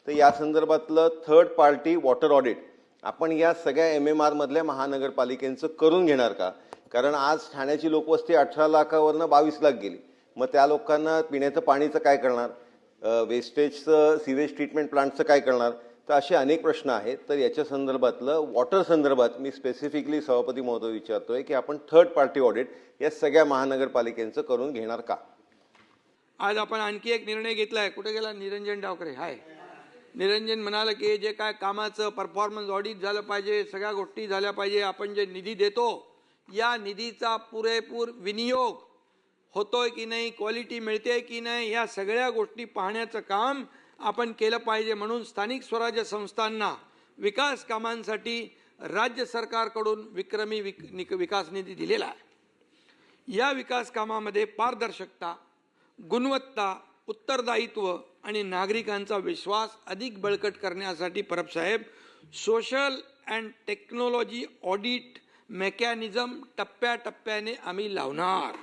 तर या संदर्भातलं थर्ड पार्टी वॉटर ऑडिट आपण या सगळ्या MMR मधल्या महानगरपालिकेचं करून घेणार का? कारण आज ठाण्याची लोकवस्ती 18 लाखावरनं 22 लाख गेली. मग त्या लोकांना पिण्याचं पाणीचं काय करणार? वेस्टेजचं सीवेज ट्रीटमेंट प्लांटचं काय करणार? तर असे अनेक प्रश्न आहेत. तर याच्या संदर्भातलं वॉटर संदर्भात मी स्पेसिफिकली सभापती महोदय विचारतोय की आपण थर्ड पार्टी ऑडिट या सगळ्या महानगरपालिकेचं करून घेणार का? आज आपण आणखी एक निर्णय घेतलाय. कुठे गेला निरंजन डावकरे? हाय. निरंजन म्हणाला की जे काय कामाचं परफॉर्मन्स ऑडिट झालं पाहिजे, सगळ्या गोष्टी झाल्या पाहिजे. आपण जे निधी देतो या निधीचा पुरेपूर विनियोग होतोय की नाही, क्वालिटी मिळते की नाही, या सगळ्या गोष्टी पाहण्याचं काम आपण केलं पाहिजे. म्हणून स्थानिक स्वराज्य संस्थांना विकास कामांसाठी राज्य सरकारकडून विक्रमी विकास निधी दिलेला आहे. या विकास कामामध्ये पारदर्शकता, गुणवत्ता, उत्तरदायित्व आणि नागरिकांचा विश्वास अधिक बळकट करण्यासाठी परब साहेब social and technology audit mechanism टप्प्याटप्प्याने आम्ही लावणार.